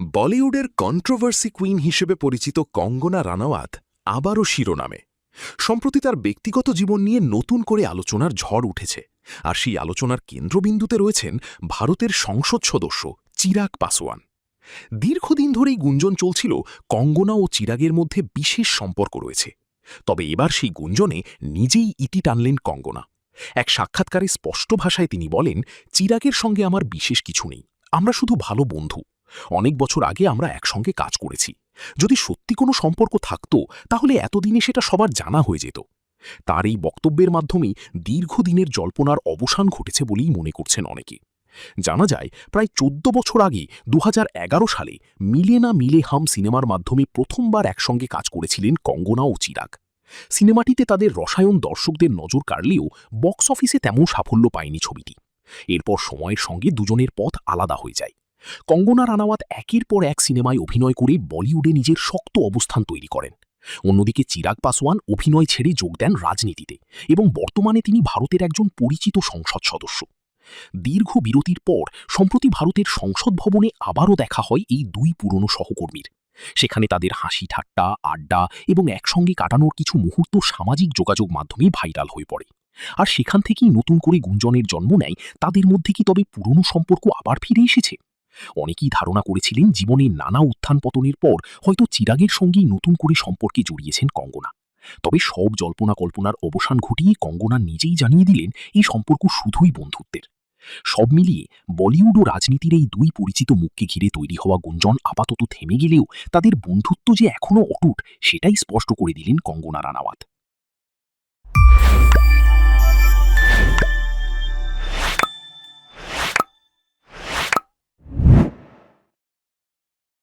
বলিউডের controversy queen হিসেবে পরিচিত কঙ্গনা রানাওয়াত আবারও শিরোনামে। সম্প্রতি তার ব্যক্তিগত জীবন নিয়ে নতুন করে আলোচনার ঝড় উঠেছে, আর সেই আলোচনার কেন্দ্রবিন্দুতে রয়েছেন ভারতের সংসদ সদস্য চিরাগ পাসওয়ান। দীর্ঘদিন ধরেই গুঞ্জন চলছিল কঙ্গনা ও চিরাগের মধ্যে বিশেষ সম্পর্ক রয়েছে। তবে এবার সেই গুঞ্জনে নিজেই ইতি টানলেন কঙ্গনা। এক সাক্ষাৎকারে স্পষ্ট ভাষায় তিনি বলেন, চিরাগের সঙ্গে আমার বিশেষ কিছু নেই, আমরা শুধু ভালো বন্ধু। অনেক বছর আগে আমরা একসঙ্গে কাজ করেছি। যদি সত্যি কোনো সম্পর্ক থাকত তাহলে এতদিনে সেটা সবার জানা হয়ে যেত। তার এই বক্তব্যের মাধ্যমেই দীর্ঘদিনের জল্পনার অবসান ঘটেছে বলেই মনে করছেন অনেকে। জানা যায়, প্রায় ১৪ বছর আগে ২০১১ সালে মিলে না মিলে হাম সিনেমার মাধ্যমে প্রথমবার একসঙ্গে কাজ করেছিলেন কঙ্গনা ও চিরাগ। সিনেমাটিতে তাদের রসায়ন দর্শকদের নজর কাড়লেও বক্স অফিসে তেমন সাফল্য পায়নি ছবিটি। এরপর সময়ের সঙ্গে দুজনের পথ আলাদা হয়ে যায়। কঙ্গনা রানাওয়াত একের পর এক সিনেমায় অভিনয় করে বলিউডে নিজের শক্ত অবস্থান তৈরি করেন। অন্যদিকে চিরাগ পাসওয়ান অভিনয় ছেড়ে যোগ দেন রাজনীতিতে, এবং বর্তমানে তিনি ভারতের একজন পরিচিত সংসদ সদস্য। দীর্ঘ বিরতির পর সম্প্রতি ভারতের সংসদ ভবনে আবারও দেখা হয় এই দুই পুরনো সহকর্মীর। সেখানে তাদের হাসি ঠাট্টা, আড্ডা এবং একসঙ্গে কাটানোর কিছু মুহূর্ত সামাজিক যোগাযোগ মাধ্যমে ভাইরাল হয়ে পড়ে। আর সেখান থেকেই নতুন করে গুঞ্জনের জন্ম নেয়, তাদের মধ্যে কি তবে পুরনো সম্পর্ক আবার ফিরে এসেছে? অনেকেই ধারণা করেছিলেন জীবনের নানা উত্থান পতনের পর হয়তো চিরাগের সঙ্গেই নতুন করে সম্পর্কে জড়িয়েছেন কঙ্গনা। তবে সব জল্পনা কল্পনার অবসান ঘটিয়ে কঙ্গনা নিজেই জানিয়ে দিলেন এই সম্পর্ক শুধুই বন্ধুত্বের। সব মিলিয়ে বলিউড ও রাজনীতির এই দুই পরিচিত মুখকে ঘিরে তৈরি হওয়া গুঞ্জন আপাতত থেমে গেলেও তাদের বন্ধুত্ব যে এখনও অটুট সেটাই স্পষ্ট করে দিলেন কঙ্গনা রানাওয়াত।